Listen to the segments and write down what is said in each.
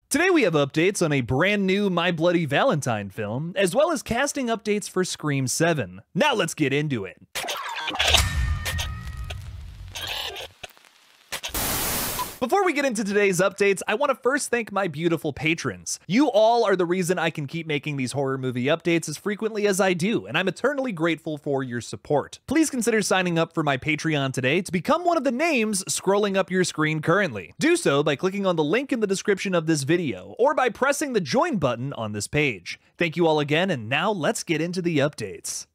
Today we have updates on a brand new My Bloody Valentine film, as well as casting updates for Scream 7. Now let's get into it. Before we get into today's updates, I want to first thank my beautiful patrons. You all are the reason I can keep making these horror movie updates as frequently as I do, and I'm eternally grateful for your support. Please consider signing up for my Patreon today to become one of the names scrolling up your screen currently. Do so by clicking on the link in the description of this video, or by pressing the join button on this page. Thank you all again, and now let's get into the updates.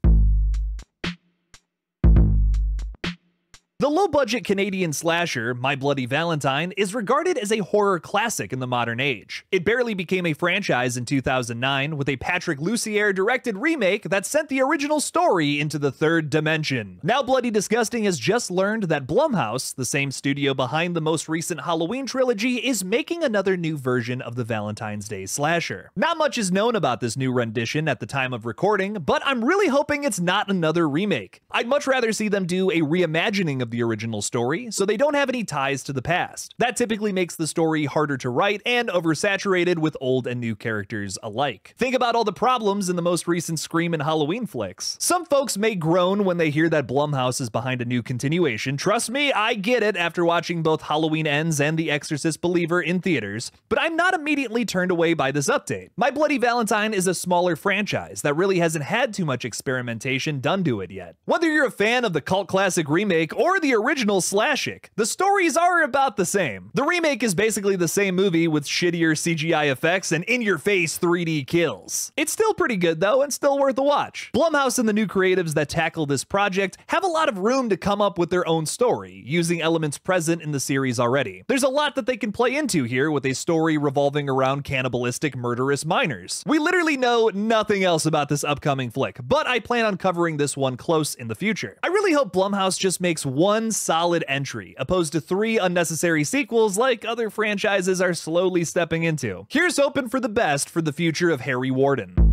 The low-budget Canadian slasher, My Bloody Valentine, is regarded as a horror classic in the modern age. It barely became a franchise in 2009 with a Patrick Lussier-directed remake that sent the original story into the third dimension. Now Bloody Disgusting has just learned that Blumhouse, the same studio behind the most recent Halloween trilogy, is making another new version of the Valentine's Day slasher. Not much is known about this new rendition at the time of recording, but I'm really hoping it's not another remake. I'd much rather see them do a reimagining of the original story, so they don't have any ties to the past. That typically makes the story harder to write and oversaturated with old and new characters alike. Think about all the problems in the most recent Scream and Halloween flicks. Some folks may groan when they hear that Blumhouse is behind a new continuation. Trust me, I get it after watching both Halloween Ends and The Exorcist Believer in theaters, but I'm not immediately turned away by this update. My Bloody Valentine is a smaller franchise that really hasn't had too much experimentation done to it yet. Whether you're a fan of the cult classic remake or the original slashic, the stories are about the same. The remake is basically the same movie with shittier CGI effects and in-your-face 3D kills. It's still pretty good though, and still worth a watch. Blumhouse and the new creatives that tackle this project have a lot of room to come up with their own story, using elements present in the series already. There's a lot that they can play into here with a story revolving around cannibalistic murderous miners. We literally know nothing else about this upcoming flick, but I plan on covering this one close in the future. I really hope Blumhouse just makes one solid entry, opposed to 3 unnecessary sequels like other franchises are slowly stepping into. Here's hoping for the best for the future of Harry Warden.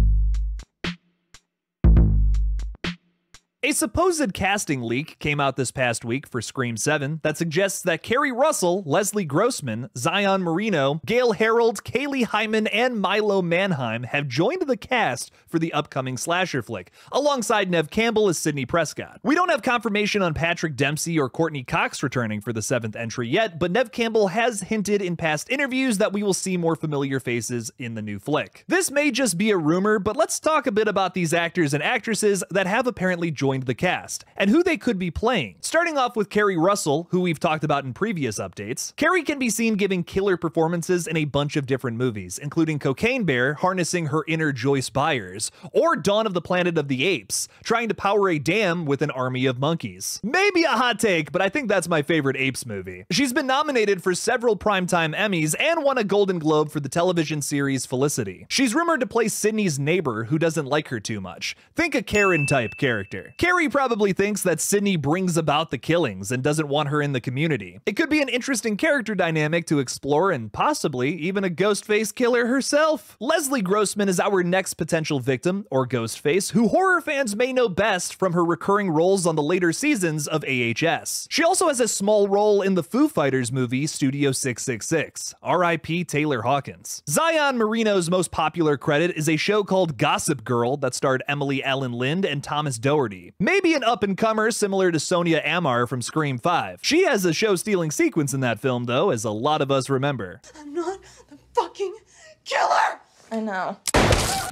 A supposed casting leak came out this past week for Scream 7 that suggests that Kerry Russell, Leslie Grossman, Zion Marino, Gail Harold, Kaylee Hyman, and Milo Manheim have joined the cast for the upcoming slasher flick, alongside Neve Campbell as Sidney Prescott. We don't have confirmation on Patrick Dempsey or Courtney Cox returning for the 7th entry yet, but Neve Campbell has hinted in past interviews that we will see more familiar faces in the new flick. This may just be a rumor, but let's talk a bit about these actors and actresses that have apparently joined the cast, and who they could be playing. Starting off with Kerry Russell, who we've talked about in previous updates. Kerry can be seen giving killer performances in a bunch of different movies, including Cocaine Bear, harnessing her inner Joyce Byers, or Dawn of the Planet of the Apes, trying to power a dam with an army of monkeys. Maybe a hot take, but I think that's my favorite Apes movie. She's been nominated for several Primetime Emmys and won a Golden Globe for the television series Felicity. She's rumored to play Sydney's neighbor who doesn't like her too much. Think a Karen-type character. Kerry probably thinks that Sydney brings about the killings and doesn't want her in the community. It could be an interesting character dynamic to explore, and possibly even a Ghostface killer herself. Leslie Grossman is our next potential victim, or Ghostface, who horror fans may know best from her recurring roles on the later seasons of AHS. She also has a small role in the Foo Fighters movie Studio 666. R.I.P. Taylor Hawkins. Zion Marino's most popular credit is a show called Gossip Girl that starred Emily Allen Lind and Thomas Doherty. Maybe an up-and-comer similar to Sonia Amar from Scream 5. She has a show-stealing sequence in that film, though, as a lot of us remember. I'm not the fucking killer! I know.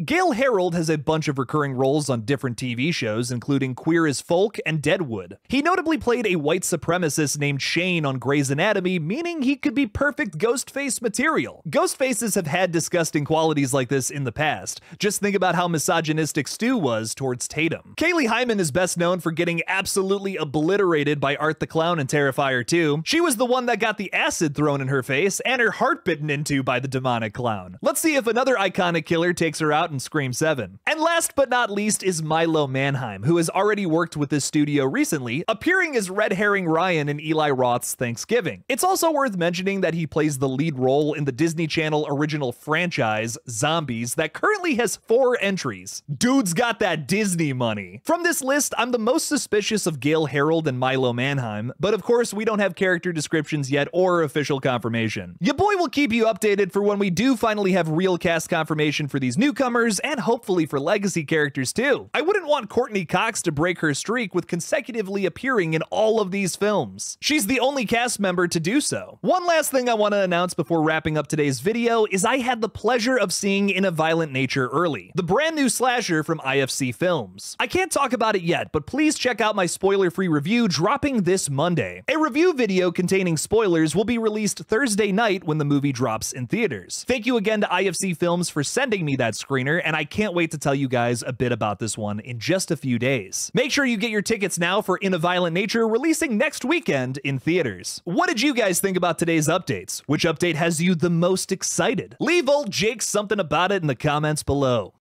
Gail Harold has a bunch of recurring roles on different TV shows, including Queer as Folk and Deadwood. He notably played a white supremacist named Shane on Grey's Anatomy, meaning he could be perfect Ghostface material. Ghostfaces have had disgusting qualities like this in the past. Just think about how misogynistic Stu was towards Tatum. Kaylee Hyman is best known for getting absolutely obliterated by Art the Clown in Terrifier 2. She was the one that got the acid thrown in her face and her heart bitten into by the demonic clown. Let's see if another iconic killer takes her out in Scream 7. And last but not least is Milo Manheim, who has already worked with this studio recently, appearing as Red Herring Ryan in Eli Roth's Thanksgiving. It's also worth mentioning that he plays the lead role in the Disney Channel original franchise, Zombies, that currently has 4 entries. Dude's got that Disney money. From this list, I'm the most suspicious of Gale Harold and Milo Manheim, but of course we don't have character descriptions yet or official confirmation. Your boy will keep you updated for when we do finally have real cast confirmation for these newcomers, and hopefully for legacy characters too. I wouldn't want Courtney Cox to break her streak with consecutively appearing in all of these films. She's the only cast member to do so. One last thing I want to announce before wrapping up today's video is I had the pleasure of seeing In a Violent Nature early, the brand new slasher from IFC Films. I can't talk about it yet, but please check out my spoiler-free review dropping this Monday. A review video containing spoilers will be released Thursday night when the movie drops in theaters. Thank you again to IFC Films for sending me that screener, and I can't wait to tell you guys a bit about this one in just a few days. Make sure you get your tickets now for In a Violent Nature, releasing next weekend in theaters. What did you guys think about today's updates? Which update has you the most excited? Leave old Jake something about it in the comments below.